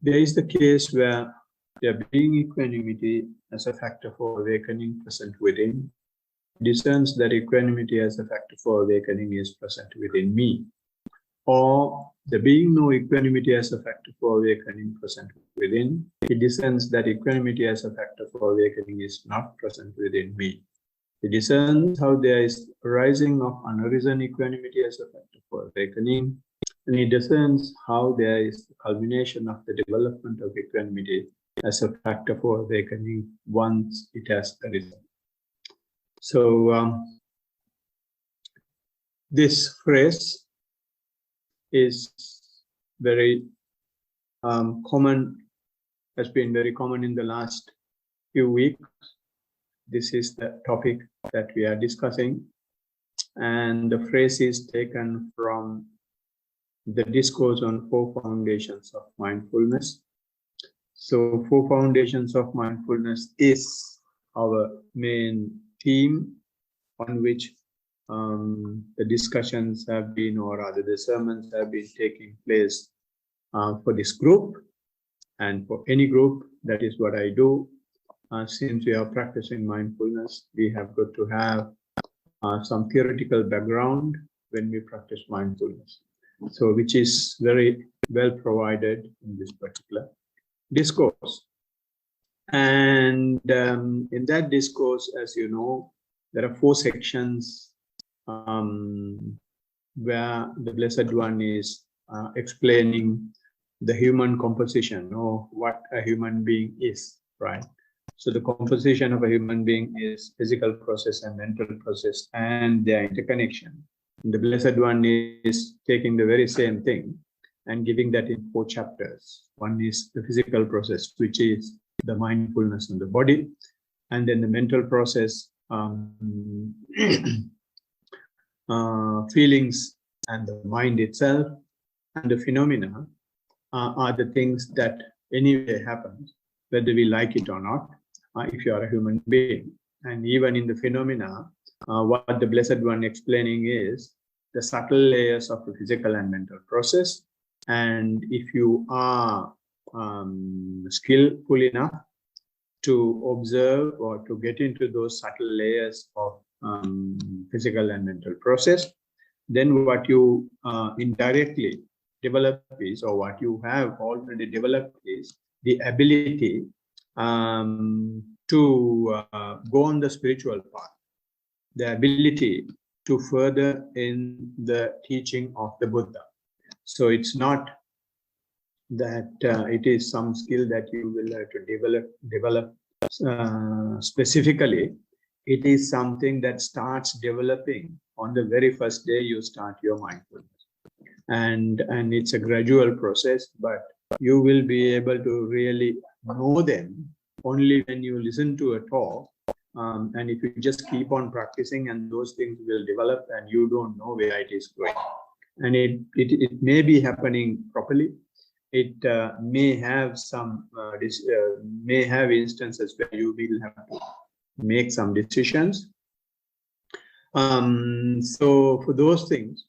There is the case where there being equanimity as a factor for awakening present within, discerns that equanimity as a factor for awakening is present within me. Or there being no equanimity as a factor for awakening present within, he discerns that equanimity as a factor for awakening is not present within me. He discerns how there is arising of unarisen equanimity as a factor for awakening, and he discerns how there is the culmination of the development of equanimity as a factor for awakening once it has arisen. So this phrase is very common, has been very common in the last few weeks. This is the topic that we are discussing, and the phrase is taken from the discourse on 4 foundations of mindfulness. So 4 foundations of mindfulness is our main theme on which the discussions have been, or rather the sermons have been taking place for this group and for any group. That is what I do. Since we are practicing mindfulness, we have got to have some theoretical background when we practice mindfulness. So which is very well provided in this particular discourse. And in that discourse, as you know, there are 4 sections where the Blessed One is explaining the human composition, or what a human being is, right? So the composition of a human being is physical process and mental process and their interconnection. And the Blessed One is taking the very same thing and giving that in 4 chapters. One is the physical process, which is the mindfulness in the body, and then the mental process, feelings and the mind itself, and the phenomena are the things that anyway happen, whether we like it or not, if you are a human being. And even in the phenomena, what the Blessed One explaining is the subtle layers of the physical and mental process. And if you are skillful enough to observe or to get into those subtle layers of physical and mental process, then what you indirectly develop is, or what you have already developed is, the ability to go on the spiritual path, the ability to further in the teaching of the Buddha. So it's not that it is some skill that you will have to develop specifically. It is something that starts developing on the very first day you start your mindfulness. And it's a gradual process, but you will be able to really know them only when you listen to a talk. And if you just keep on practicing, and those things will develop and you don't know where it is going. And it may be happening properly. It may have some, may have instances where you will have to make some decisions. So for those things,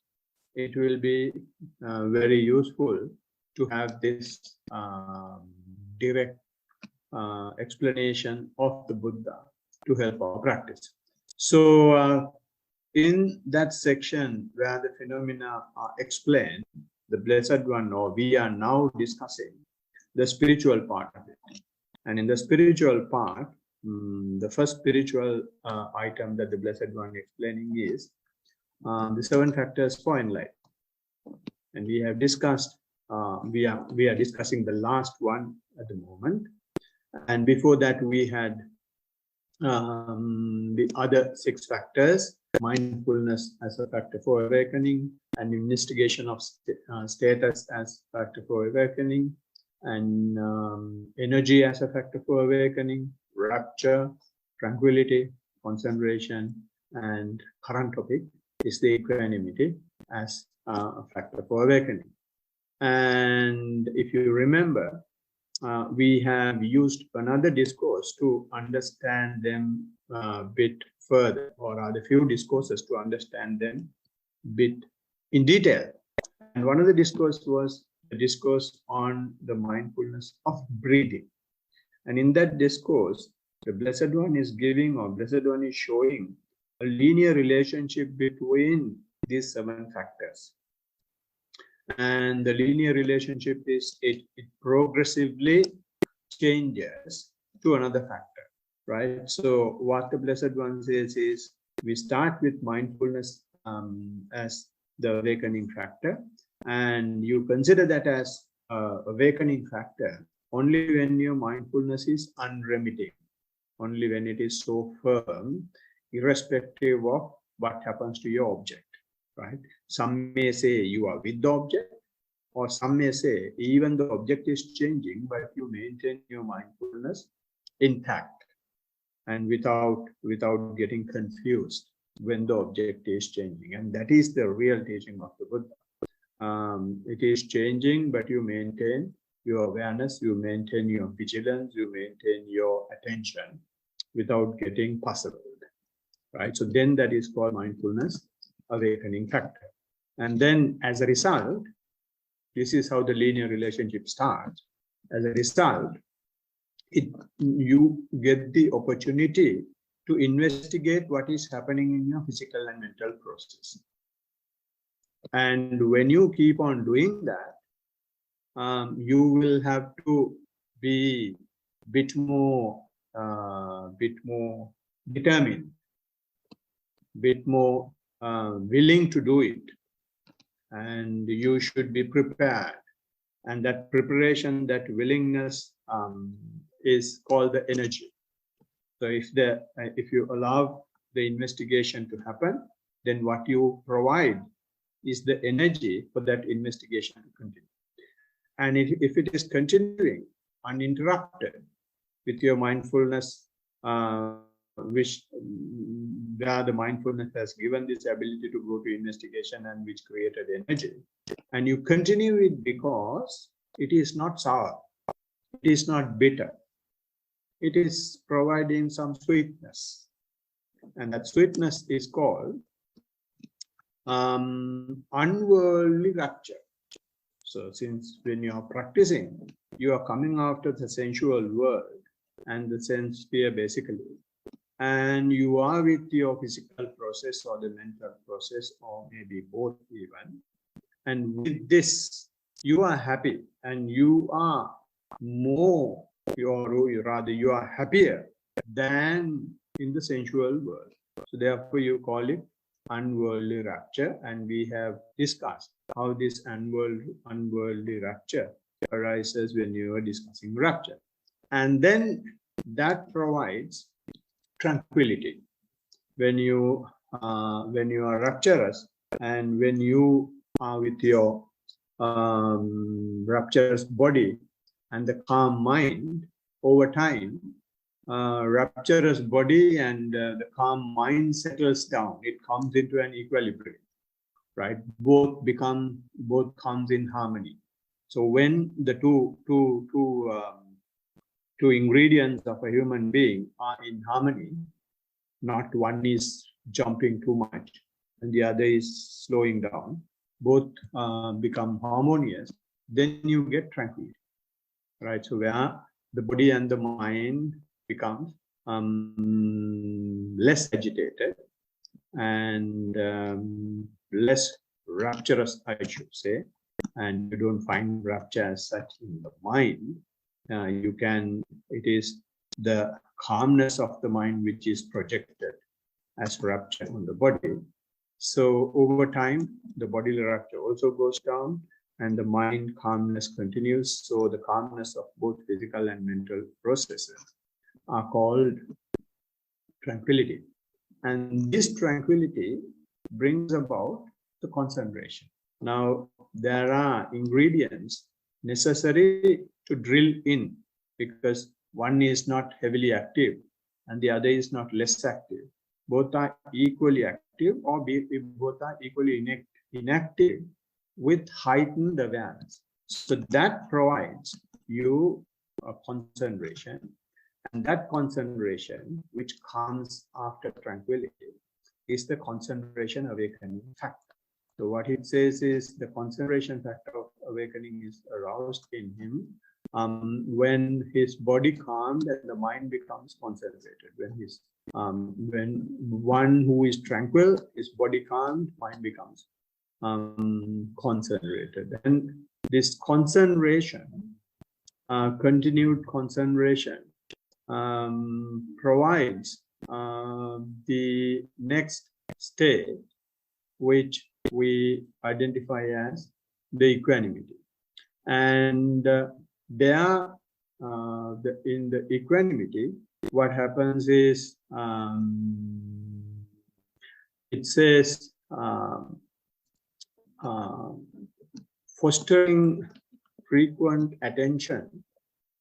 it will be very useful to have this direct explanation of the Buddha to help our practice. So in that section where the phenomena are explained, the Blessed One, or we are now discussing the spiritual part of it. And in the spiritual part, the first spiritual item that the Blessed One explaining is the 7 factors for enlightenment. And we have discussed, we are discussing the last one at the moment. And before that, we had the other 6 factors: mindfulness as a factor for awakening, and investigation of status as factor for awakening, and energy as a factor for awakening, rapture, tranquility, concentration, and current topic is the equanimity as a factor for awakening. And if you remember, we have used another discourse to understand them a bit further, or rather few discourses to understand them a bit in detail. And one of the discourses was the discourse on the mindfulness of breathing. And in that discourse, the Blessed One is giving, or Blessed One is showing, a linear relationship between these 7 factors. And the linear relationship is it progressively changes to another factor, right? So what the Blessed One says is, we start with mindfulness as the awakening factor, and you consider that as awakening factor only when your mindfulness is unremitting, only when it is so firm, irrespective of what happens to your object, right? Some may say you are with the object, or some may say even the object is changing, but you maintain your mindfulness intact and without getting confused when the object is changing. And that is the real teaching of the Buddha. It is changing, but you maintain your awareness, you maintain your vigilance, you maintain your attention without getting puzzled, right? So then that is called mindfulness awakening factor. And then as a result, this is how the linear relationship starts. As a result, you get the opportunity to investigate what is happening in your physical and mental process. And when you keep on doing that, you will have to be bit more determined, bit more willing to do it, and you should be prepared. And that preparation, that willingness, is called the energy. So if you allow the investigation to happen, then what you provide is the energy for that investigation to continue. And if it is continuing uninterrupted with your mindfulness, which where the mindfulness has given this ability to go to investigation and which created energy, and you continue it because it is not sour, it is not bitter, it is providing some sweetness, and that sweetness is called unworldly rapture. So since when you are practicing, you are coming out of the sensual world and the sense sphere basically, and you are with your physical process or the mental process, or maybe both even, and with this you are happy and you are more, or rather you are happier than in the sensual world. So therefore you call it unworldly rapture, and we have discussed how this unworldly rapture arises when you are discussing rapture. And then that provides tranquility. When you are rapturous, and when you are with your rapturous body and the calm mind, over time, rapturous body and the calm mind settles down. It comes into an equilibrium, right? Both comes in harmony. So when the two ingredients of a human being are in harmony, not one is jumping too much and the other is slowing down, both become harmonious, then you get tranquility, right? So where the body and the mind becomes less agitated and less rapturous, I should say, and you don't find rapture as such in the mind. It is the calmness of the mind which is projected as rapture on the body. So over time, the bodily rapture also goes down and the mind calmness continues. So the calmness of both physical and mental processes are called tranquility. And this tranquility brings about the concentration. Now, there are ingredients necessary to drill in, because one is not heavily active and the other is not less active. Both are equally active, or both are equally inactive with heightened awareness. So that provides you a concentration, and that concentration, which comes after tranquility, is the concentration awakening factor. So what it says is the concentration factor of awakening is aroused in him when his body calmed and the mind becomes concentrated. When one who is tranquil, his body calmed, mind becomes concentrated. And this concentration, continued concentration, provides the next state, which we identify as the equanimity. And in the equanimity, what happens is it says fostering frequent attention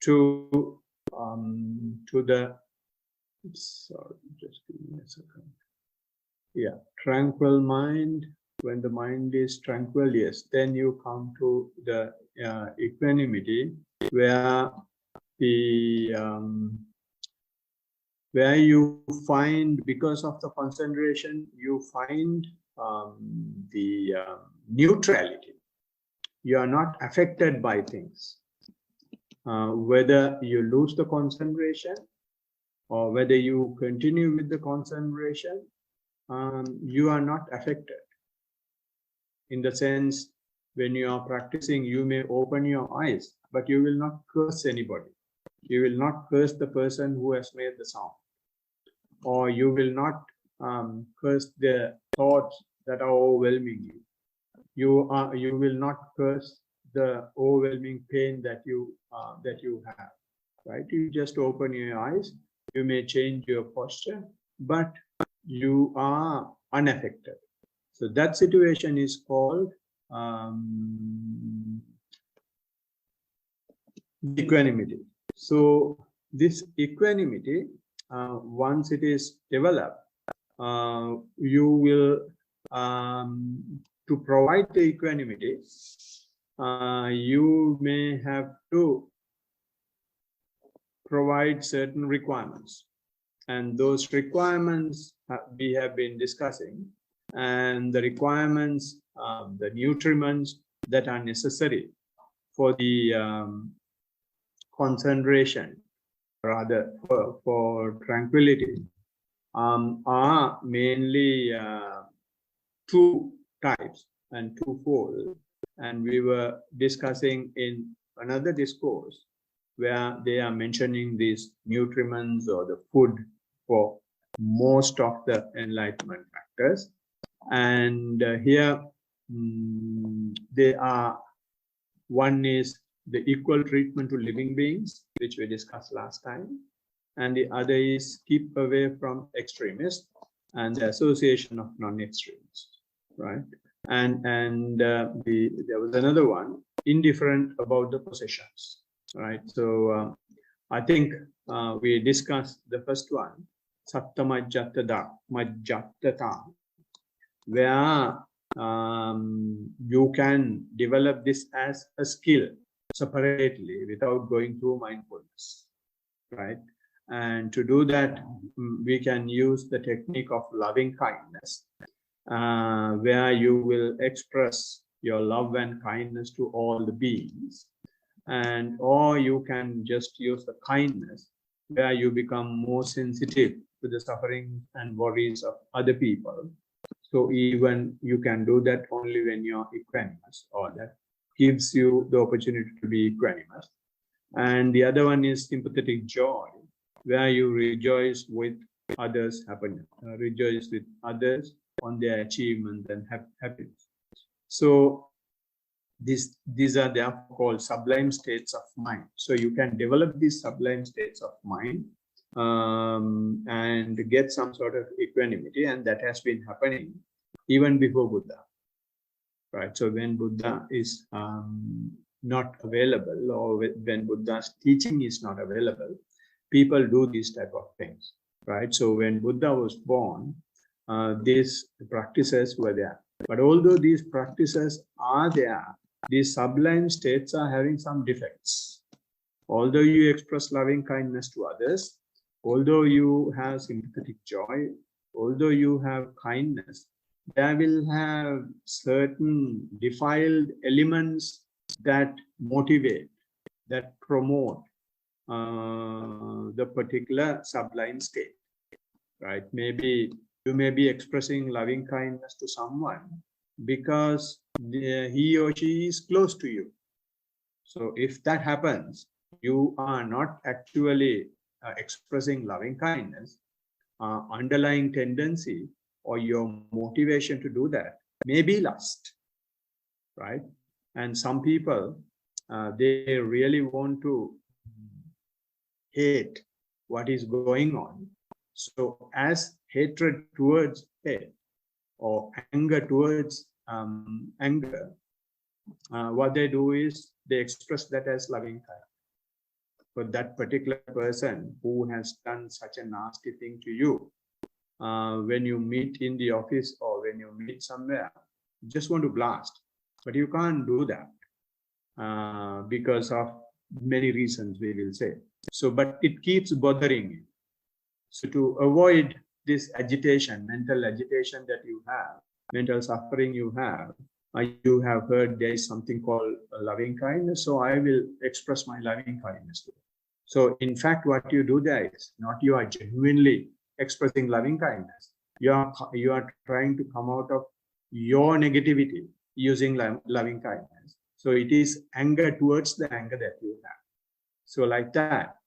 to the, sorry, just give me a second. Yeah, tranquil mind. When the mind is tranquil, yes, then you come to the equanimity, where where you find, because of the concentration, you find the neutrality. You are not affected by things. Whether you lose the concentration or whether you continue with the concentration, you are not affected. In the sense, when you are practicing, you may open your eyes, but you will not curse anybody. You will not curse the person who has made the sound, or you will not curse the thoughts that are overwhelming you. You will not curse the overwhelming pain that you have. Right? You just open your eyes. You may change your posture, but you are unaffected. So that situation is called equanimity. So this equanimity, once it is developed, you will, to provide the equanimity, you may have to provide certain requirements. And those requirements we have been discussing, and the requirements, the nutriments that are necessary for the concentration, rather for tranquility, are mainly two types and twofold. And we were discussing in another discourse where they are mentioning these nutriments or the food for most of the enlightenment factors. And here they are, one is the equal treatment to living beings, which we discussed last time, and the other is keep away from extremists and the association of non-extremists, right? And there was another one, indifferent about the possessions, right? So I think we discussed the first one, satta majjatata, where you can develop this as a skill separately without going through mindfulness, right? And to do that, we can use the technique of loving kindness, where you will express your love and kindness to all the beings. And or you can just use the kindness, where you become more sensitive to the suffering and worries of other people. So even you can do that only when you're equanimous, or that gives you the opportunity to be equanimous. And the other one is sympathetic joy, where you rejoice with others' happiness, rejoice with others on their achievement and happiness. So these are therefore called sublime states of mind. So you can develop these sublime states of mind and get some sort of equanimity, and that has been happening even before Buddha, right? So when Buddha is not available, or when Buddha's teaching is not available, people do these type of things, right? So when Buddha was born, these practices were there. But although these practices are there, these sublime states are having some defects. Although you express loving kindness to others, although you have sympathetic joy, although you have kindness, there will have certain defiled elements that motivate, that promote the particular sublime state, right? Maybe you may be expressing loving kindness to someone because he or she is close to you. So if that happens, you are not actually expressing loving kindness. Underlying tendency or your motivation to do that may be lust, right? And some people, they really want to hate what is going on. So as hatred towards hate or anger towards anger, what they do is they express that as loving kindness. For that particular person who has done such a nasty thing to you, when you meet in the office or when you meet somewhere, you just want to blast, but you can't do that because of many reasons, we will say. So, but it keeps bothering you. So to avoid this agitation, mental agitation that you have, mental suffering you have heard there is something called loving kindness, so I will express my loving kindness to you. So in fact, what you do there is not you are genuinely expressing loving kindness. You are trying to come out of your negativity using loving kindness. So it is anger towards the anger that you have. So like that,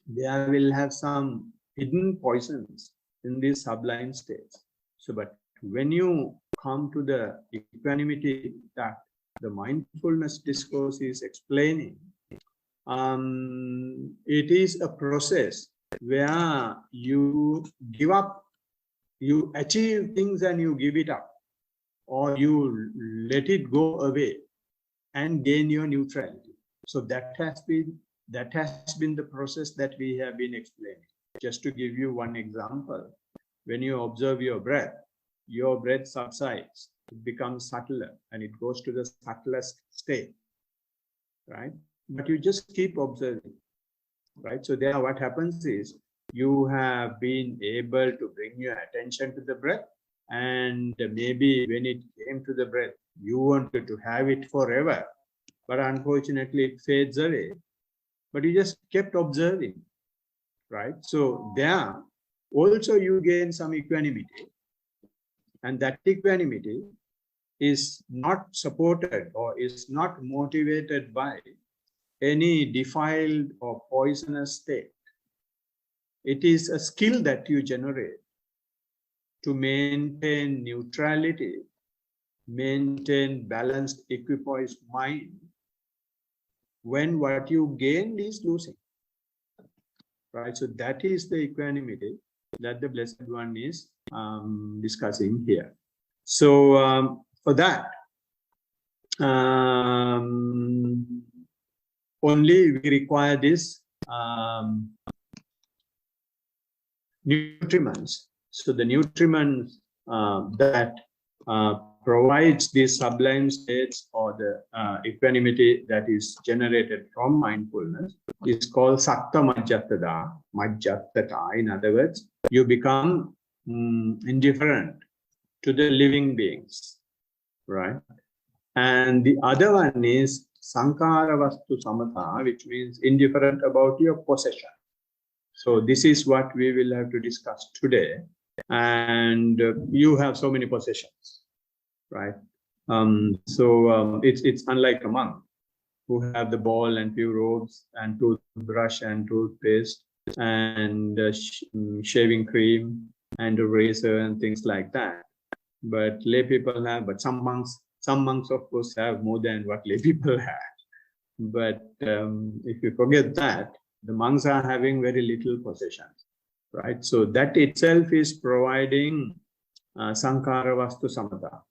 there will have some hidden poisons in these sublime states. So, but when you come to the equanimity that the mindfulness discourse is explaining, it is a process where you give up, you achieve things and you give it up, or you let it go away and gain your neutrality. So that has been the process that we have been explaining. Just to give you one example, when you observe your breath subsides, it becomes subtler and it goes to the subtlest state, right? But you just keep observing, right? So there what happens is you have been able to bring your attention to the breath, and maybe when it came to the breath, you wanted to have it forever, but unfortunately it fades away. But you just kept observing, right? So there also you gain some equanimity, and that equanimity is not supported or is not motivated by any defiled or poisonous state. It is a skill that you generate to maintain neutrality, maintain balanced, equipoised mind when what you gained is losing, right? So that is the equanimity that the Blessed One is discussing here. So for that, only we require this nutriments. So the nutriments that provides these sublime states or the equanimity that is generated from mindfulness is called Sakta Majjattada. In other words, you become indifferent to the living beings, right? And the other one is Sankara Vastu Samatha, which means indifferent about your possession. So this is what we will have to discuss today. And you have so many possessions, right? It's unlike a monk who have the ball and few robes and toothbrush and toothpaste and shaving cream and a razor and things like that. But lay people have, but some monks of course have more than what lay people have. But if you forget that, the monks are having very little possessions, right? So that itself is providing Sankara Vastu Samatha.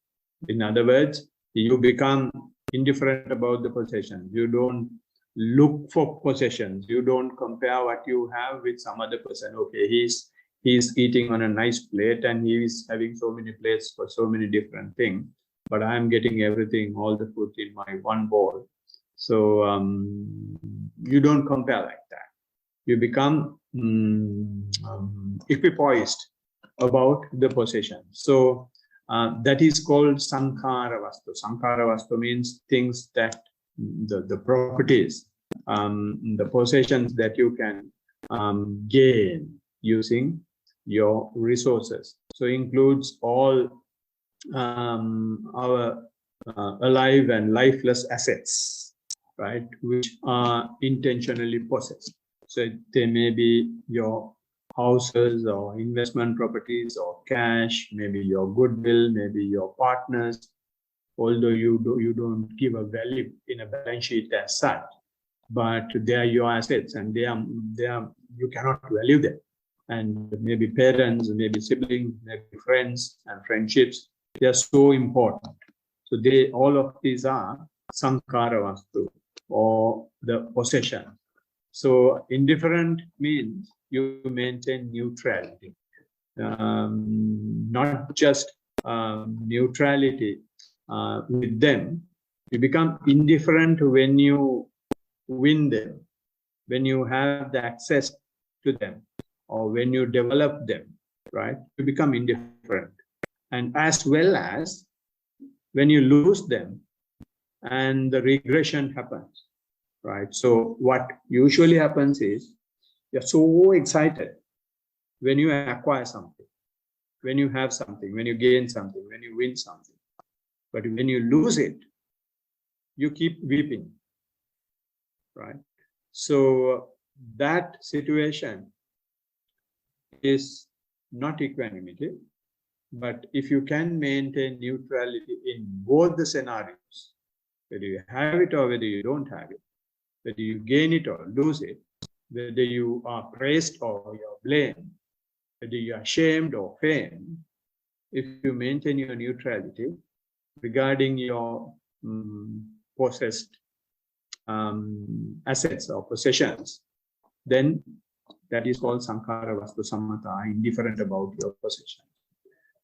In other words, you become indifferent about the possessions. You don't look for possessions. You don't compare what you have with some other person. Okay, he's eating on a nice plate and he is having so many plates for so many different things, but I'm getting everything, all the food in my one bowl. So you don't compare like that. You become equipoised about the possession. So That is called Sankhara Vastu. Sankhara Vastu means things that the properties, the possessions that you can gain using your resources. So includes all our alive and lifeless assets, right, which are intentionally possessed. So they may be your houses or investment properties or cash, maybe your goodwill, maybe your partners, although you don't give a value in a balance sheet as such, but they are your assets and they are you cannot value them. And maybe parents, maybe siblings, maybe friends and friendships, they are so important. So all of these are Sankhara Vastu, or the possession. So indifferent means you maintain neutrality, not just neutrality with them. You become indifferent when you win them, when you have the access to them, or when you develop them, right? You become indifferent. And as well as when you lose them and the regression happens, right? So what usually happens is you're so excited when you acquire something, when you have something, when you gain something, when you win something. But when you lose it, you keep weeping, right? So that situation is not equanimity. But if you can maintain neutrality in both the scenarios, whether you have it or whether you don't have it, whether you gain it or lose it, whether you are praised or you're blamed, whether you are shamed or famed, if you maintain your neutrality regarding your possessed assets or possessions, then that is called Sankhara Vastu Sammata, indifferent about your possession.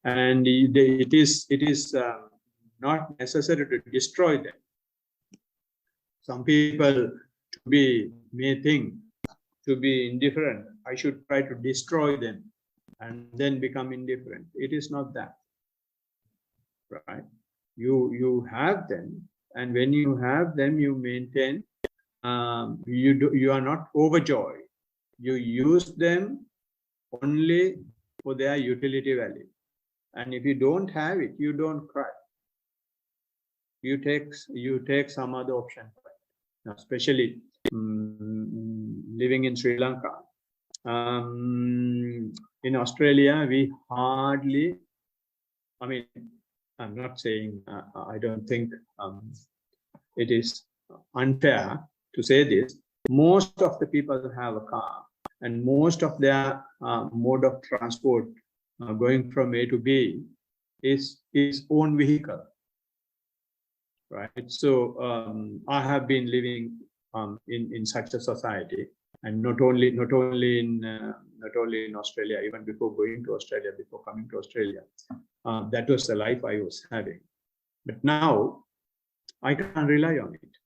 And it is not necessary to destroy them. Some people may think to be indifferent, I should try to destroy them and then become indifferent. It is not that, right? You have them, and when you have them, you maintain. You are not overjoyed. You use them only for their utility value. And if you don't have it, you don't cry. You take some other option. Now, especially living in Sri Lanka. In Australia, we hardly, I mean, I'm not saying, I don't think it is unfair to say this. Most of the people have a car, and most of their mode of transport going from A to B is his own vehicle, right? So I have been living in such a society, and not only in Australia, even before going to Australia, before coming to Australia, that was the life I was having. But now I can't rely on it.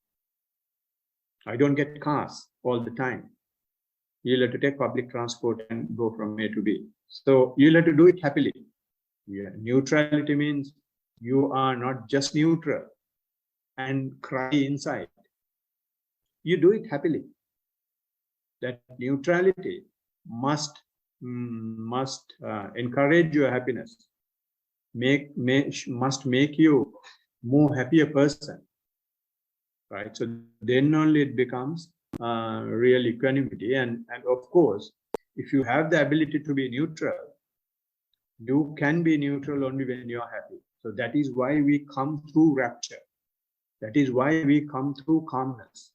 I don't get cars all the time. You'll have to take public transport and go from A to B. So you'll have to do it happily. Yeah. Neutrality means you are not just neutral and cry inside. You do it happily. That neutrality must encourage your happiness. Must make you more happier person, right? So then only it becomes real equanimity. And of course, if you have the ability to be neutral, you can be neutral only when you are happy. So that is why we come through rapture. That is why we come through calmness.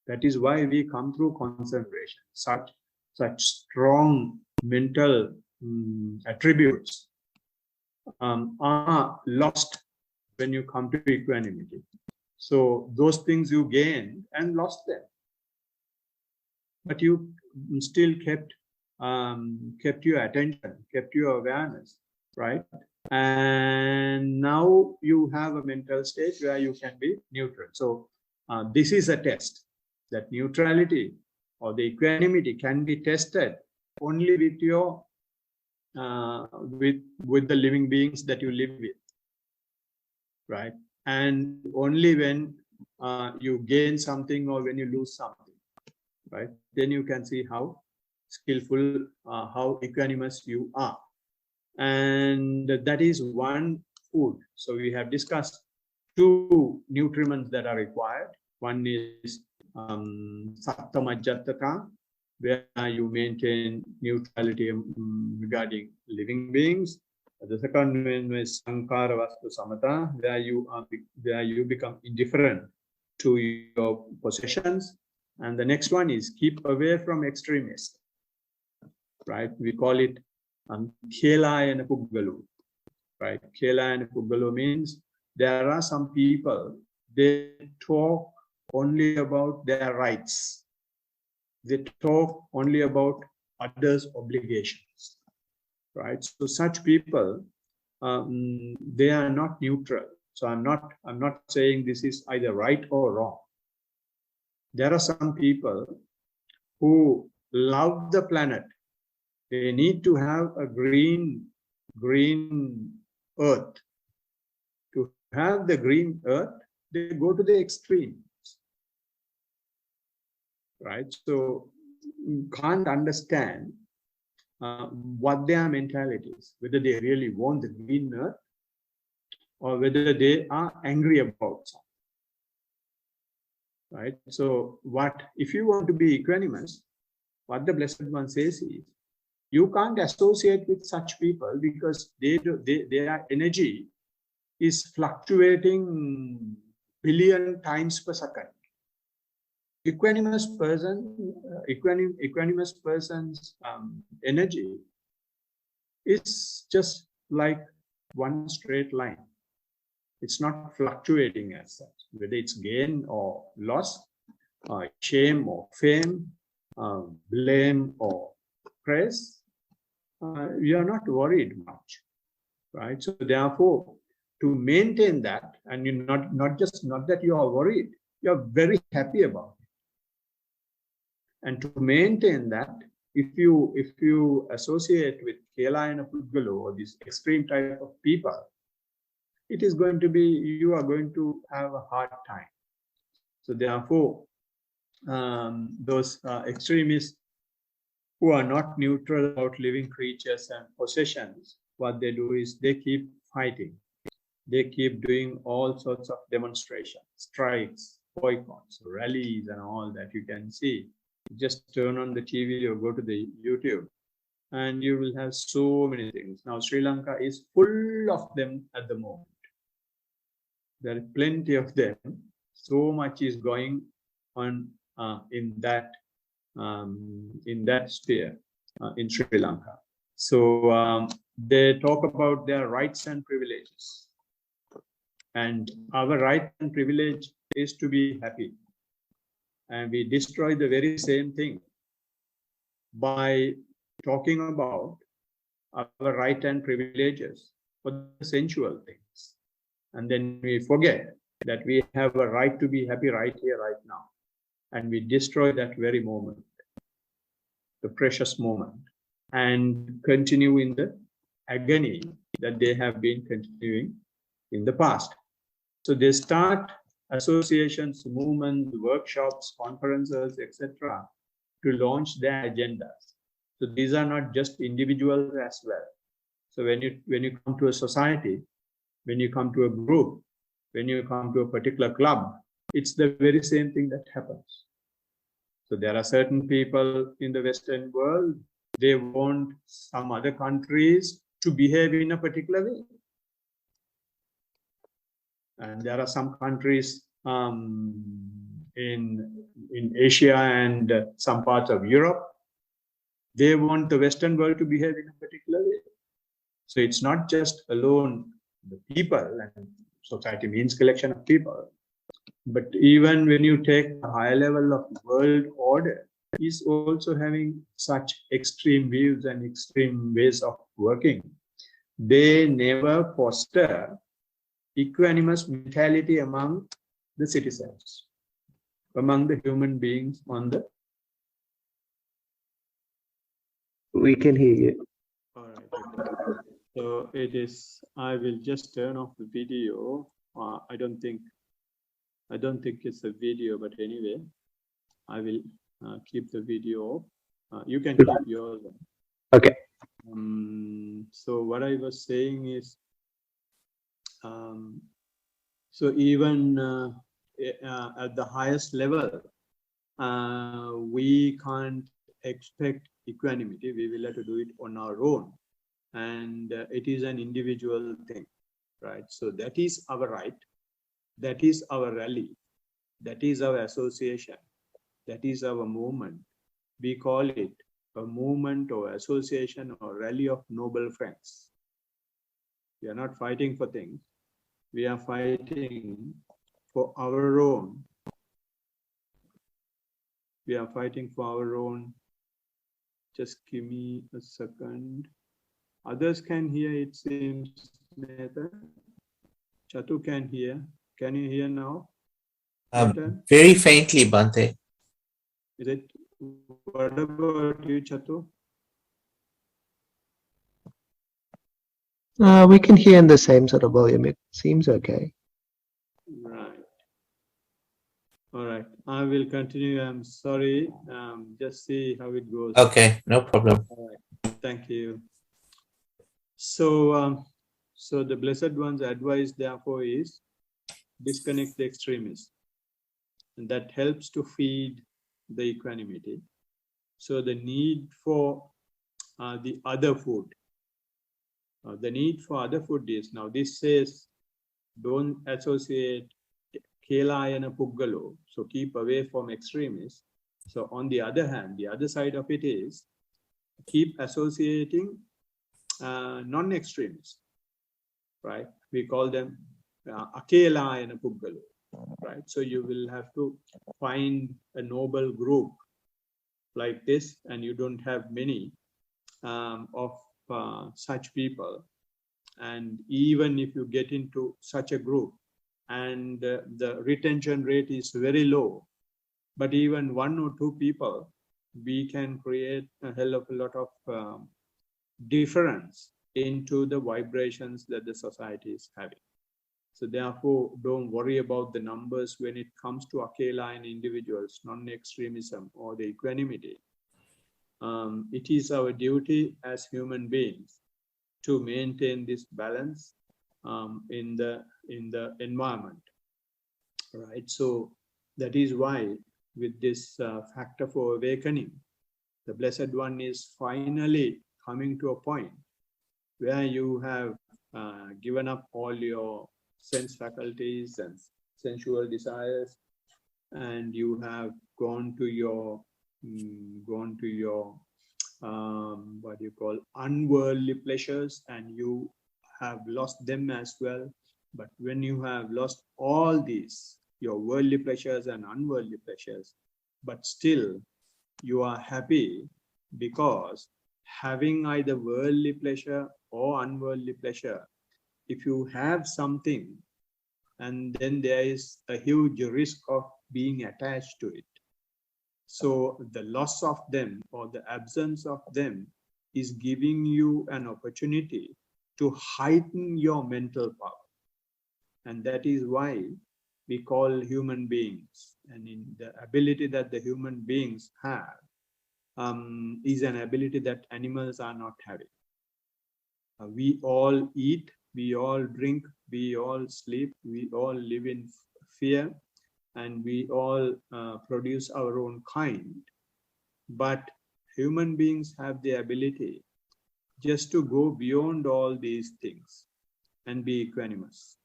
That is why we come through concentration. Such strong mental attributes are lost when you come to equanimity. So those things you gained and lost them, but you still kept your attention, kept your awareness, right? And now you have a mental state where you can be neutral. So this is a test, that neutrality or the equanimity can be tested only with your with the living beings that you live with, right? And only when you gain something or when you lose something, right, then you can see how skillful, how equanimous you are. And that is one food. So we have discussed two nutriments that are required. One is satta majjataka, where you maintain neutrality regarding living beings. The second one is sankara vastu samata, where you become indifferent to your possessions. And the next one is keep away from extremists, right? We call it Khelayana Puggalu, right? Khelayana Puggalu means there are some people, they talk only about their rights. They talk only about others' obligations, right? So such people, they are not neutral. So I'm not saying this is either right or wrong. There are some people who love the planet. They need to have a green earth. To have the green earth, they go to the extremes, right? So you can't understand what their mentality is, whether they really want the green earth or whether they are angry about something, right? So if you want to be equanimous, what the Blessed One says is, you can't associate with such people because their energy is fluctuating billion times per second. Equanimous person's energy is just like one straight line. It's not fluctuating as such, whether it's gain or loss, shame or fame, blame or praise. You are not worried much, right? So therefore, to maintain that, and you not that you are worried, you are very happy about it. And to maintain that, if you associate with Khelayana Puggalu or this extreme type of people, it is going to be, you are going to have a hard time. So therefore, those extremists who are not neutral about living creatures and possessions, what they do is they keep fighting. They keep doing all sorts of demonstrations, strikes, boycotts, rallies, and all that you can see. Just turn on the TV or go to the YouTube, and you will have so many things. Now, Sri Lanka is full of them at the moment. There are plenty of them. So much is going on in that sphere in Sri Lanka. So they talk about their rights and privileges. And our right and privilege is to be happy. And we destroy the very same thing by talking about our right and privileges for the sensual things. And then we forget that we have a right to be happy right here, right now. And we destroy that very moment, the precious moment, and continue in the agony that they have been continuing in the past. So they start associations, movements, workshops, conferences, etc., to launch their agendas. So these are not just individuals as well. So when you come to a society, when you come to a group, when you come to a particular club, it's the very same thing that happens. So there are certain people in the Western world, they want some other countries to behave in a particular way. And there are some countries in Asia and some parts of Europe, they want the Western world to behave in a particular way. So it's not just alone the people, and society means collection of people, but even when you take a higher level of world order, is also having such extreme views and extreme ways of working. They never foster equanimous mentality among the citizens, among the human beings on the... We can hear you. All right. So it is, I will just turn off the video. I don't think it's a video, but anyway, I will keep the video. You can keep yours. Okay. So what I was saying is, so even at the highest level, we can't expect equanimity. We will have to do it on our own. And it is an individual thing, right? So that is our right. That is our rally. That is our association. That is our movement. We call it a movement or association or rally of noble friends. We are not fighting for things. We are fighting for our own. We are fighting for our own. Just give me a second. Others can hear, it seems, Nathan. Chatu can hear. Can you hear now? Very faintly, Bhante. Is it? What about you, Chatu? We can hear in the same sort of volume. It seems okay. Right. All right. I will continue. I'm sorry. Just see how it goes. Okay, no problem. All right. Thank you. So, so the Blessed One's advice, therefore, is disconnect the extremists, and that helps to feed the equanimity. So the need for the other food. The need for other food is, now this says, don't associate Kelayana Puggalo, so keep away from extremists. So on the other hand, the other side of it is, keep associating non-extremists, right? We call them Akelayana Puggalo, right? So you will have to find a noble group like this, and you don't have many of such people. And even if you get into such a group and the retention rate is very low, but even one or two people, we can create a hell of a lot of difference into the vibrations that the society is having. So therefore, don't worry about the numbers when it comes to Akela individuals, non-extremism or the equanimity. It is our duty as human beings to maintain this balance in the environment, right? So that is why with this factor for awakening, the Blessed One is finally coming to a point where you have given up all your sense faculties and sensual desires, and you have gone to your what you call unworldly pleasures, and you have lost them as well. But when you have lost all these, your worldly pleasures and unworldly pleasures, but still you are happy, because having either worldly pleasure or unworldly pleasure, if you have something, and then there is a huge risk of being attached to it. So the loss of them or the absence of them is giving you an opportunity to heighten your mental power. And that is why we call human beings, and in the ability that the human beings have is an ability that animals are not having. We all eat, we all drink, we all sleep, we all live in fear, and we all produce our own kind. But human beings have the ability just to go beyond all these things and be equanimous,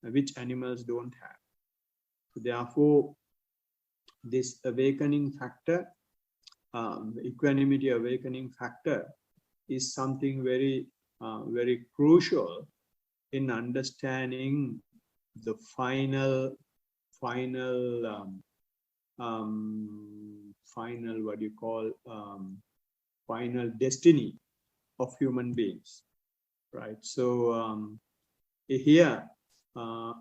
which animals don't have. So therefore, this awakening factor, equanimity awakening factor, is something very, very crucial in understanding the final what you call final destiny of human beings, right? So here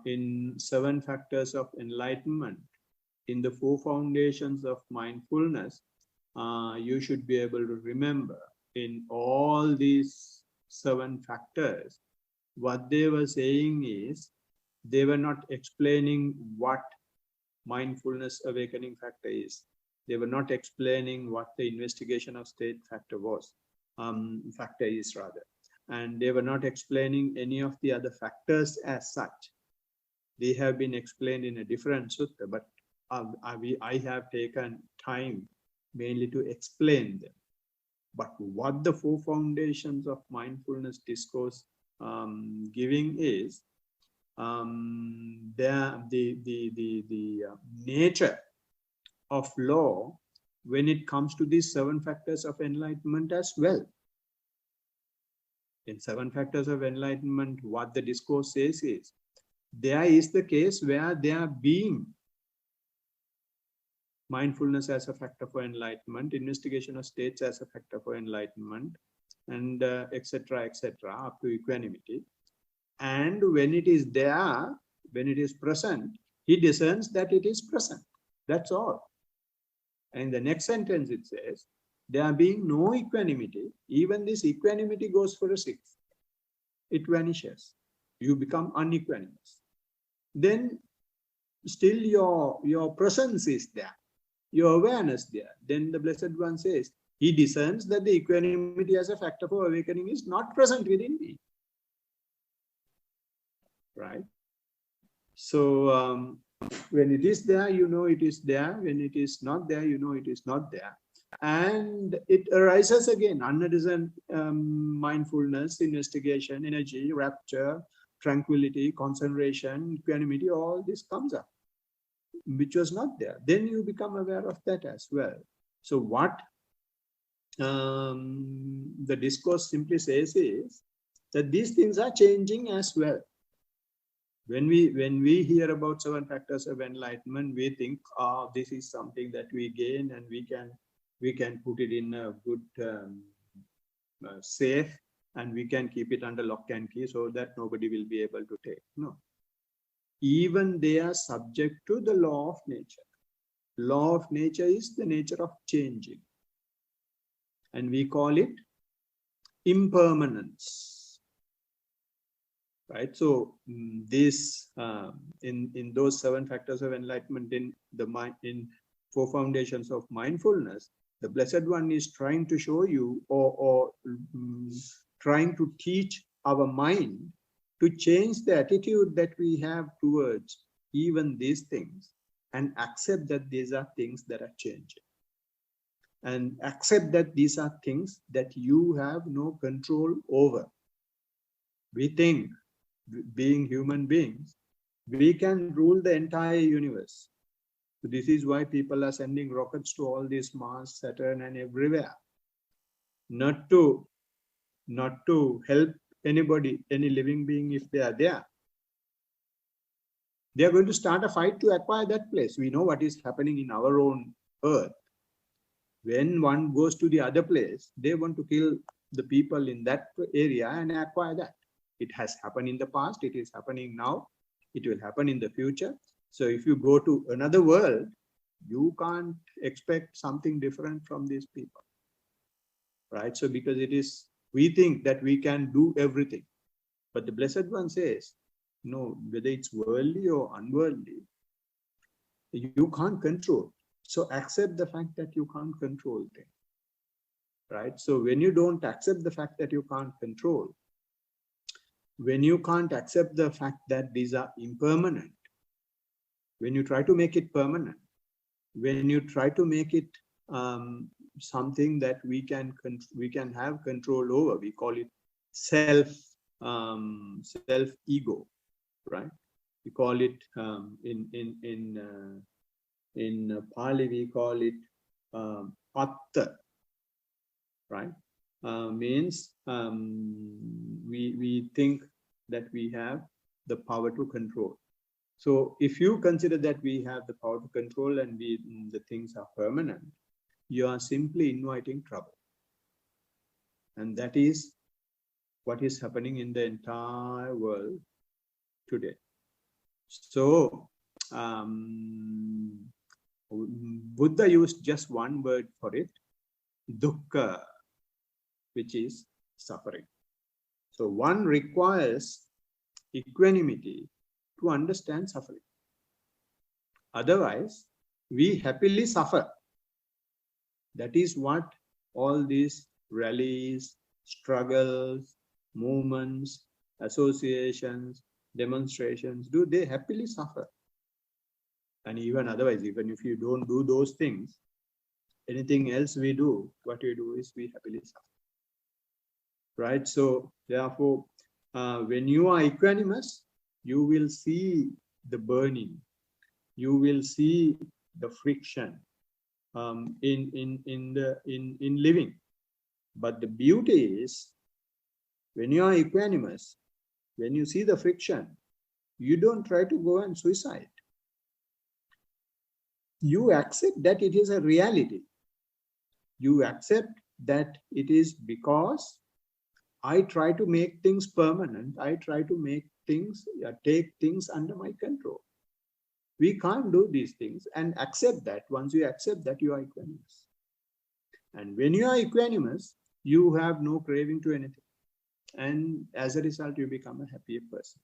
in 7 factors of enlightenment, in the 4 foundations of mindfulness, you should be able to remember in all these seven factors, what they were saying is, they were not explaining what mindfulness awakening factor is. They were not explaining what the investigation of state factor was, factor is rather. And they were not explaining any of the other factors as such. They have been explained in a different sutta, but I have taken time mainly to explain them. But what the four foundations of mindfulness discourse giving is, the nature of law when it comes to these seven factors of enlightenment as well. In seven factors of enlightenment, what the discourse says is, there is the case where there being mindfulness as a factor for enlightenment, investigation of states as a factor for enlightenment, and etc., up to equanimity. And when it is there, when it is present, he discerns that it is present. That's all. And the next sentence it says, there being no equanimity, even this equanimity goes for a sixth. It vanishes. You become unequanimous. Then still your presence is there, your awareness there. Then the Blessed One says, he discerns that the equanimity as a factor for awakening is not present within me. Right? So when it is there, you know it is there. When it is not there, you know it is not there. And it arises again, unnoticed mindfulness, investigation, energy, rapture, tranquility, concentration, equanimity, all this comes up, which was not there. Then you become aware of that as well. So what the discourse simply says is that these things are changing as well. When we hear about seven factors of enlightenment, we think, this is something that we gain and we can put it in a good safe, and we can keep it under lock and key so that nobody will be able to take. No. Even they are subject to the law of nature. Law of nature is the nature of changing. And we call it impermanence. Right? So this in those seven factors of enlightenment, in the mind, in four foundations of mindfulness, the Blessed One is trying to show you, or trying to teach our mind to change the attitude that we have towards even these things, and accept that these are things that are changing, and accept that these are things that you have no control over. We think, being human beings, we can rule the entire universe. So this is why people are sending rockets to all these Mars, Saturn, and everywhere. Not to help anybody, any living being, if they are there. They are going to start a fight to acquire that place. We know what is happening in our own Earth. When one goes to the other place, they want to kill the people in that area and acquire that. It has happened in the past, it is happening now, it will happen in the future. So if you go to another world, you can't expect something different from these people. Right? So because we think that we can do everything. But the Blessed One says, no, whether it's worldly or unworldly, you can't control. So accept the fact that you can't control things. Right? So when you don't accept the fact that you can't control, when you can't accept the fact that these are impermanent, when you try to make it permanent, when you try to make it something that we can have control over, we call it self ego, right? We call it in Pali we call it patta, right? Means we think that we have the power to control. So if you consider that we have the power to control and the things are permanent, you are simply inviting trouble. And that is what is happening in the entire world today. So Buddha used just one word for it, dukkha, which is suffering. So one requires equanimity to understand suffering. Otherwise, we happily suffer. That is what all these rallies, struggles, movements, associations, demonstrations do. They happily suffer. And even otherwise, even if you don't do those things, anything else we do, what we do is we happily suffer. Right? So therefore, when you are equanimous, you will see the burning. You will see the friction in living. But the beauty is, when you are equanimous, when you see the friction, you don't try to go and suicide. You accept that it is a reality. You accept that it is because I try to make things permanent. I try to make things, take things under my control. We can't do these things, and accept that. Once you accept that, you are equanimous. And when you are equanimous, you have no craving to anything. And as a result, you become a happier person.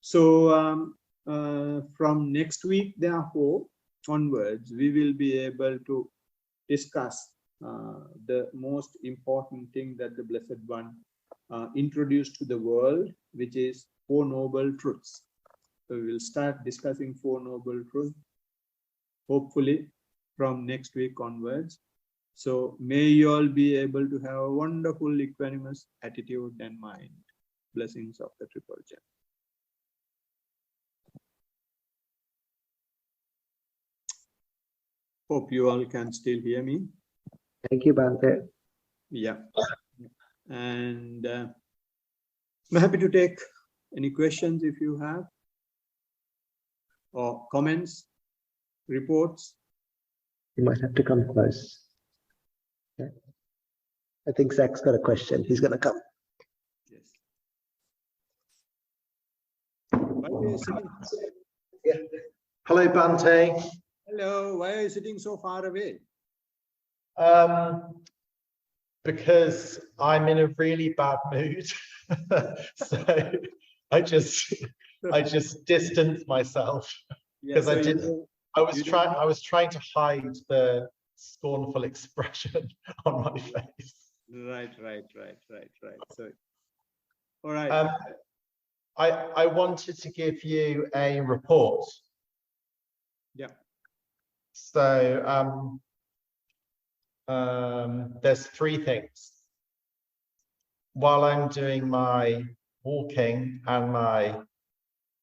So from next week, therefore, onwards, we will be able to discuss the most important thing that the Blessed One introduced to the world, which is 4 Noble Truths. So we will start discussing 4 Noble Truths, hopefully from next week onwards. So may you all be able to have a wonderful equanimous attitude and mind. Blessings of the Triple Gem. Hope you all can still hear me. Thank you, Bhante. Yeah. And I'm happy to take any questions if you have, or comments, reports. You might have to come close. Okay. I think Zach's got a question. He's going to come. Yes. Why are you sitting? Yeah. Hello, Bhante. Hello. Why are you sitting so far away? Because I'm in a really bad mood. So I just distanced myself because I was trying to hide the scornful expression on my face. Right. So, all right. I wanted to give you a report. Yeah. So there's 3 things. While I'm doing my walking and my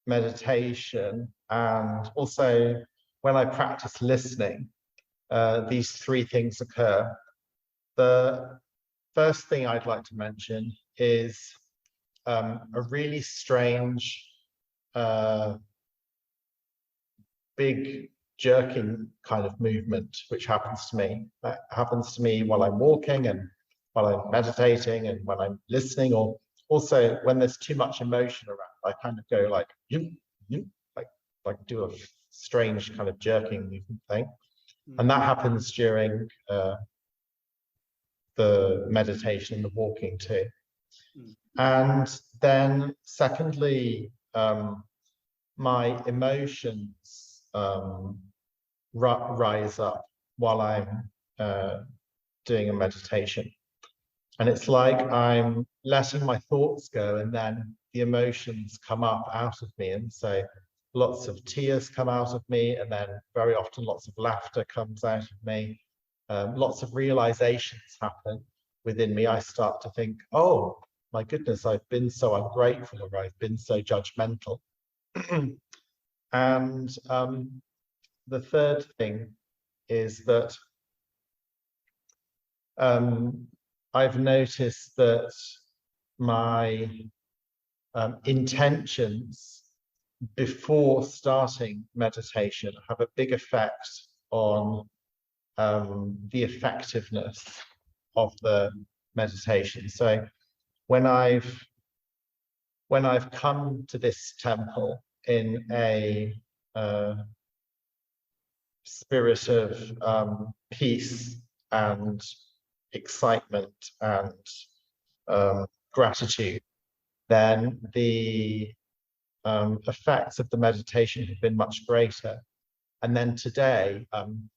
meditation, and also when I practice listening, these 3 things occur. The first thing I'd like to mention is a really strange, big jerking kind of movement, which happens to me. That happens to me while I'm walking and while I'm meditating and when I'm listening, or also when there's too much emotion around. I kind of go like, like do a strange kind of jerking movement thing. And that happens during the meditation and the walking too. And then secondly, my emotions rise up while I'm doing a meditation. And it's like I'm letting my thoughts go, and then the emotions come up out of me. And so lots of tears come out of me, and then very often lots of laughter comes out of me. Lots of realizations happen within me. I start to think, oh, my goodness, I've been so ungrateful, or I've been so judgmental. And the third thing is that I've noticed that my intentions before starting meditation have a big effect on the effectiveness of the meditation. So when I've come to this temple in a spirit of peace and excitement and gratitude, then the effects of the meditation have been much greater. And then today,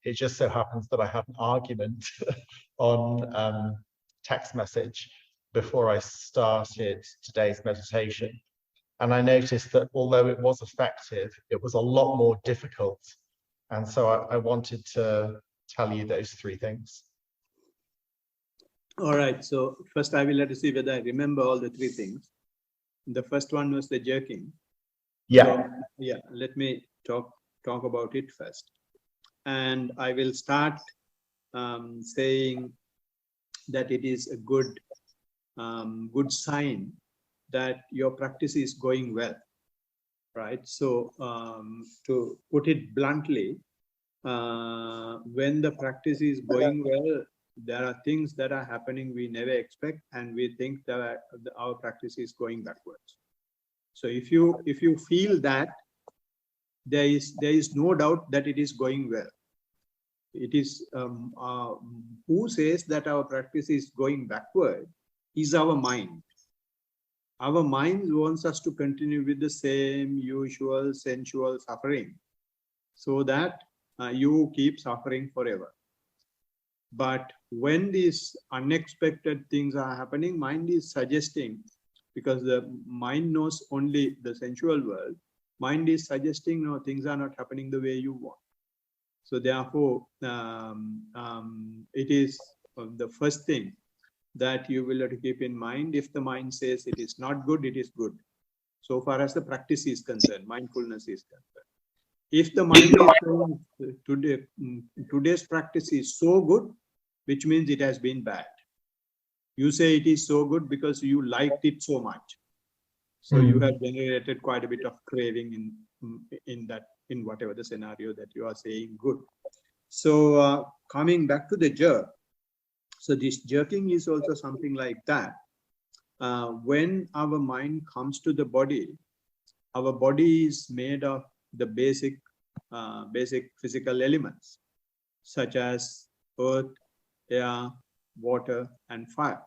it just so happens that I had an argument on text message before I started today's meditation. And I noticed that although it was effective, it was a lot more difficult. And so I wanted to tell you those three things. All right. So first I will let you see whether I remember all the three things. The first one was the jerking. Yeah. So, yeah. Let me talk about it first. And I will start saying that it is a good sign that your practice is going well, right? So to put it bluntly, when the practice is going well, there are things that are happening we never expect, and we think that our practice is going backwards. So if you feel that, there is no doubt that it is going well. It is who says that our practice is going backward is our mind. Our mind wants us to continue with the same usual sensual suffering, so that you keep suffering forever. But when these unexpected things are happening, mind is suggesting, because the mind knows only the sensual world, mind is suggesting, no, things are not happening the way you want. So therefore, it is the first thing that you will have to keep in mind. If the mind says it is not good, it is good. So far as the practice is concerned, mindfulness is concerned. If the mind is saying today's practice is so good, which means it has been bad. You say it is so good because you liked it so much. So you have generated quite a bit of craving in whatever the scenario that you are saying good. So coming back to the jerk. So this jerking is also something like that. When our mind comes to the body, our body is made of the basic physical elements, such as earth, air, water, and fire.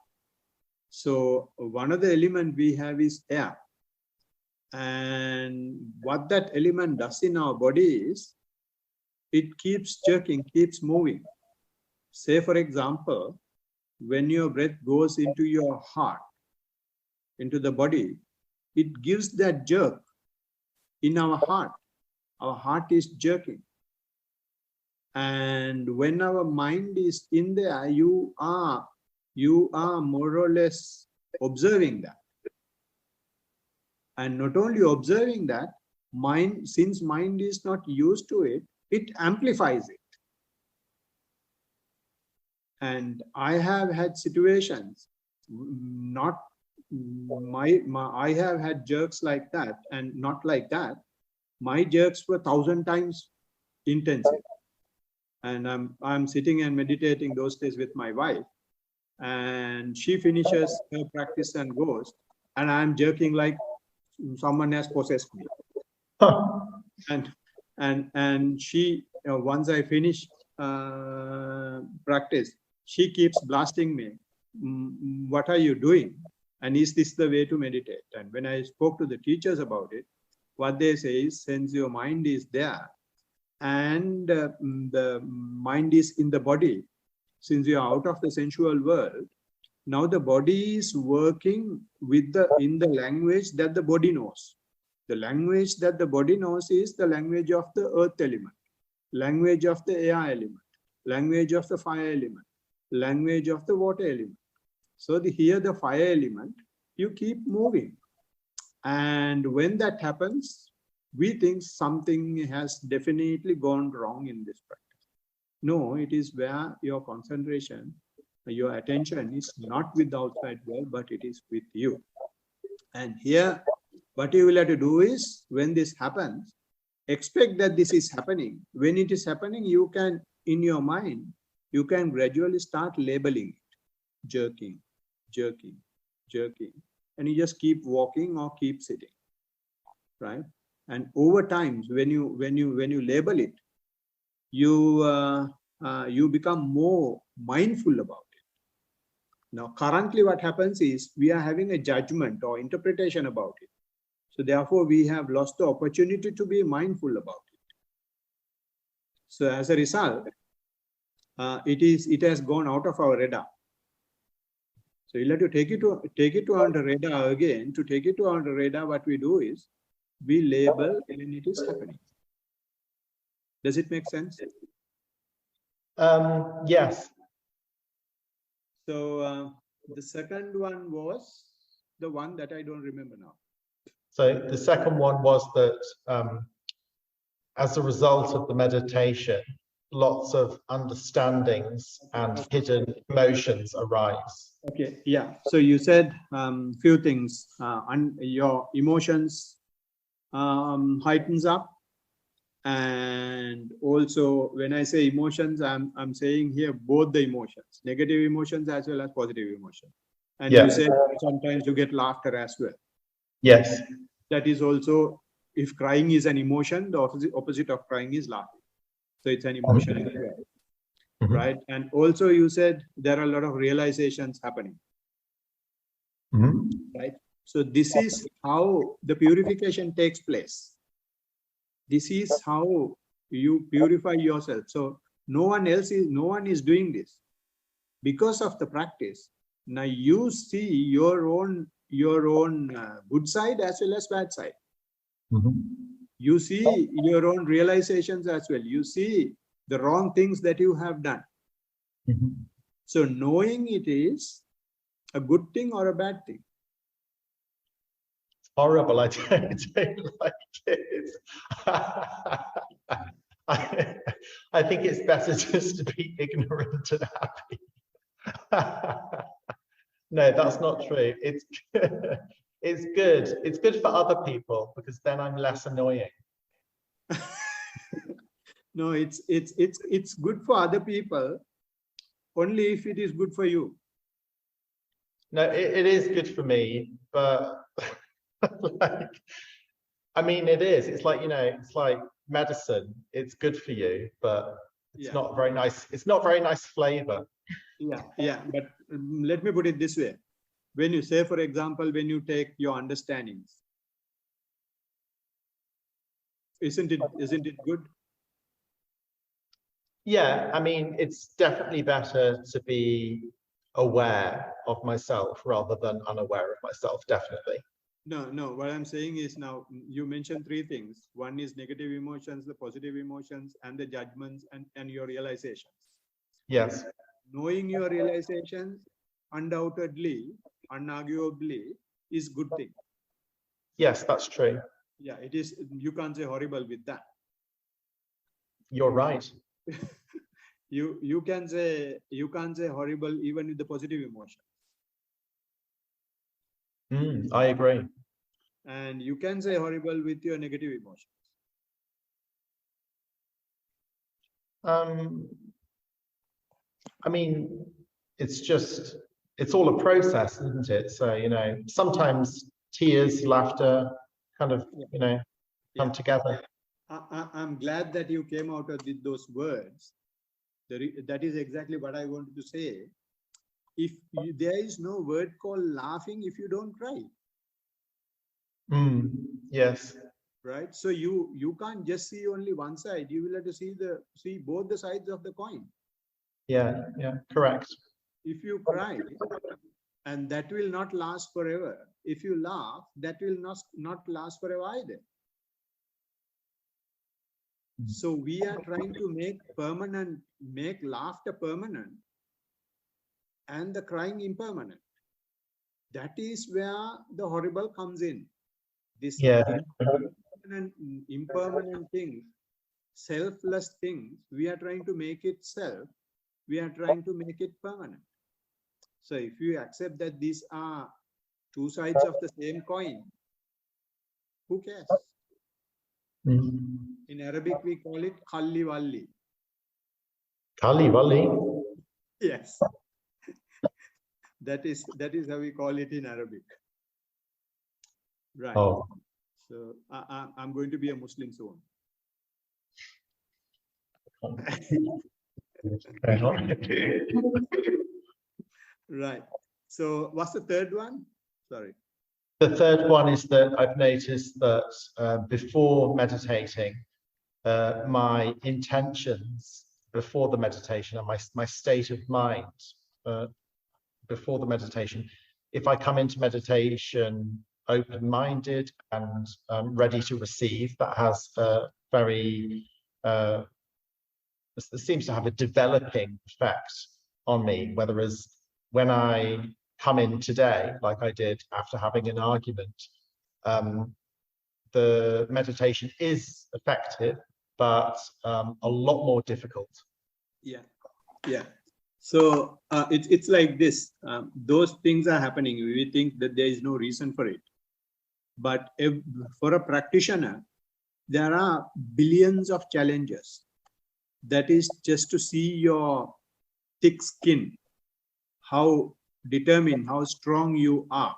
So one of the elements we have is air. And what that element does in our body is, it keeps jerking, keeps moving. Say, for example, when your breath goes into your heart, into the body, it gives that jerk in our heart. Our heart is jerking. And when our mind is in there, you are more or less observing that. And not only observing that, mind, since mind is not used to it, it amplifies it. And I have had situations, not I have had jerks like that and not like that. My jerks were 1,000 times intensive. And I'm sitting and meditating those days with my wife, and she finishes her practice and goes, and I'm jerking like someone has possessed me. And she, once I finish practice, she keeps blasting me. What are you doing? And is this the way to meditate? And when I spoke to the teachers about it, what they say is, since your mind is there and the mind is in the body, since you are out of the sensual world, now the body is working with in the language that the body knows. The language that the body knows is the language of the earth element, language of the air element, language of the fire element, language of the water element. So here the fire element, you keep moving. And when that happens, we think something has definitely gone wrong in this practice. No, it is where your concentration, your attention is not with the outside world, but it is with you. And here, what you will have to do is, when this happens, expect that this is happening. When it is happening, you can, in your mind, you can gradually start labeling it. Jerking, jerking, jerking. And you just keep walking or keep sitting, right? And over time, when you label it, you become more mindful about it. Now, currently what happens is we are having a judgment or interpretation about it. So therefore, we have lost the opportunity to be mindful about it. So as a result, it has gone out of our radar. So you'll have to take it to on the radar again. To take it to on the radar, what we do is we label when it is happening. Does it make sense? Yes. So the second one was the one that I don't remember now. So the second one was that as a result of the meditation, lots of understandings and hidden emotions arise. Okay, yeah. So you said few things. Your emotions heightens up, and also when I say emotions, I'm saying here both the emotions, negative emotions as well as positive emotions. And you said sometimes you get laughter as well. Yes. That is also, if crying is an emotion, the opposite of crying is laughing. So it's an emotion as well, right? And also you said there are a lot of realizations happening, right? So this is how the purification takes place. This is how you purify yourself. So no one is doing this. Because of the practice, now you see your own good side as well as bad side. You see your own realizations as well. You see the wrong things that you have done. So knowing it is a good thing or a bad thing. Horrible. I don't like it. I think it's better just to be ignorant and happy. No, that's not true. It's it's good. It's good for other people because then I'm less annoying. No, it's good for other people only if it is good for you. No, it is good for me, but like, I mean, it is. It's like, you know, it's like medicine. It's good for you, but it's not very nice. It's not very nice flavor. Yeah. But let me put it this way. When you say, for example, when you take your understandings, isn't it good? Yeah, I mean, it's definitely better to be aware of myself rather than unaware of myself, definitely. No, what I'm saying is, now you mentioned three things. One is negative emotions, the positive emotions, and the judgments and your realizations. Yes. Knowing your realizations undoubtedly, unarguably, is good thing. Yes, that's true. Yeah, it is. You can't say horrible with that. You're right. You can't say horrible even with the positive emotion. I agree. And you can say horrible with your negative emotions. I mean, it's all a process, isn't it? So, you know, sometimes tears, laughter kind of, you know, come together. I'm glad that you came out with those words. That is exactly what I wanted to say. There is no word called laughing if you don't cry. Yes. Right. So you can't just see only one side. You will have to see both the sides of the coin. Yeah, correct. If you cry, and that will not last forever. If you laugh, that will not last forever either. So we are trying to make laughter permanent and the crying impermanent. That is where the horrible comes in. This impermanent things, selfless things, we are trying to make it self. We are trying to make it permanent. So if you accept that these are two sides of the same coin, who cares? In Arabic, we call it Khalli Walli. Kali Wali? Yes. That is how we call it in Arabic. Right. Oh. So I'm going to be a Muslim soon. Right. So what's the third one? Sorry. The third one is that I've noticed that before meditating, my intentions before the meditation and my state of mind before the meditation, if I come into meditation open-minded and ready to receive, that has a very it seems to have a developing effect on me. Whereas when I come in today, like I did after having an argument, the meditation is effective, but a lot more difficult. Yeah, yeah. So it's like this. Those things are happening. We think that there is no reason for it. But for a practitioner, there are billions of challenges. That is just to see your thick skin, how determined, how strong you are,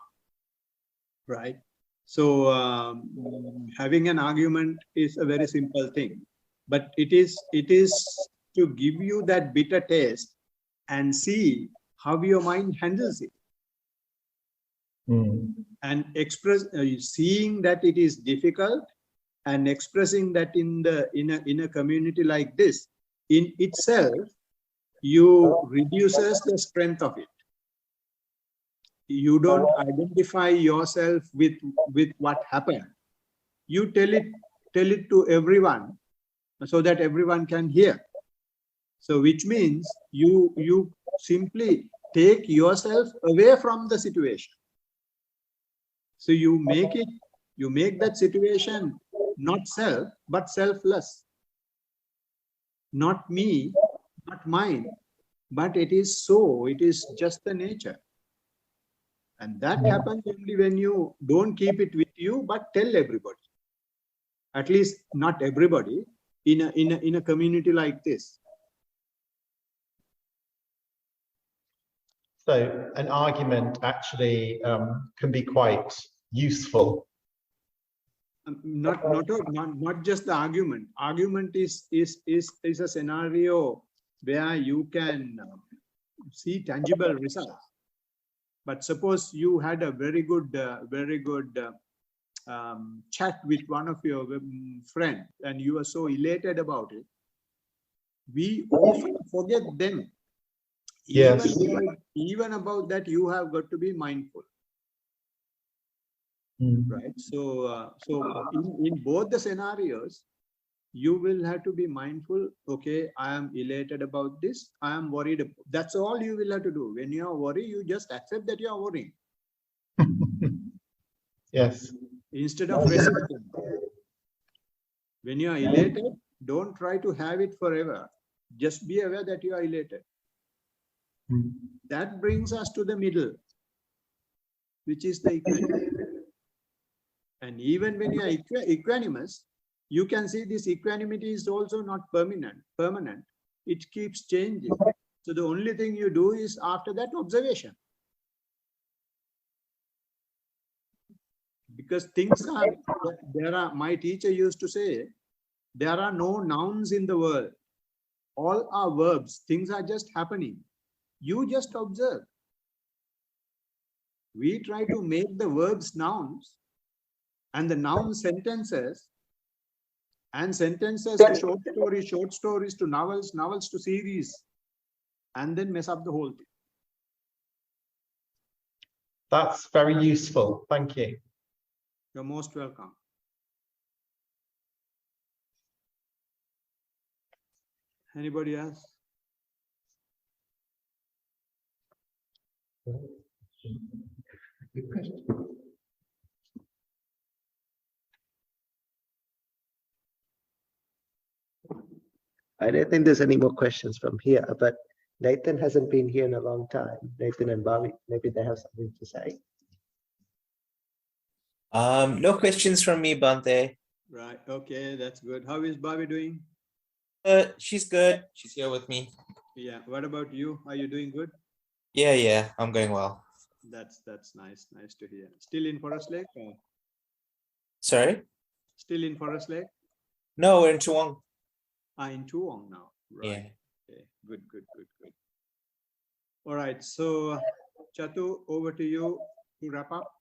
right? So having an argument is a very simple thing, but it is to give you that bitter taste and see how your mind handles it. And express seeing that it is difficult and expressing that in a community like this, in itself, you reduces the strength of it. You don't identify yourself with what happened. You tell it to everyone so that everyone can hear. So which means you simply take yourself away from the situation. So you make that situation not self, but selfless. Not me, not mine, but it is so, it is just the nature. And that happens only when you don't keep it with you, but tell everybody. At least not everybody in a community like this. So an argument actually can be quite useful. Not just the argument. Argument is a scenario where you can see tangible results. But suppose you had a very good chat with one of your friends and you are so elated about it. We often forget them. Yes. Even about that, you have got to be mindful. Right. So in both the scenarios, you will have to be mindful. Okay, I am elated about this. I am worried. That's all you will have to do. When you are worried, you just accept that you are worrying. Yes. Instead of resisting. When you are elated, don't try to have it forever. Just be aware that you are elated. That brings us to the middle, which is the equanimity. And even when you are equanimous, you can see this equanimity is also not permanent. It keeps changing. So the only thing you do is after that observation. Because things are, my teacher used to say, there are no nouns in the world. All are verbs. Things are just happening. You just observe. We try to make the verbs nouns and the noun sentences, and sentences to short stories to novels, novels to series, and then mess up the whole thing. That's very useful. Thank you. You're most welcome. Anybody else? I don't think there's any more questions from here, but Nathan hasn't been here in a long time. Nathan and Bobby, maybe they have something to say. No questions from me, Bhante. Right. Okay, that's good. How is Bobby doing? She's good. She's here with me. Yeah. What about you? Are you doing good? Yeah, I'm going well. That's nice. Nice to hear. Still in Forest Lake? Or? Sorry? Still in Forest Lake? No, we're in Chuang. In Tuong now. Right. Yeah. Okay. Good. All right. So Chatu, over to you to wrap up.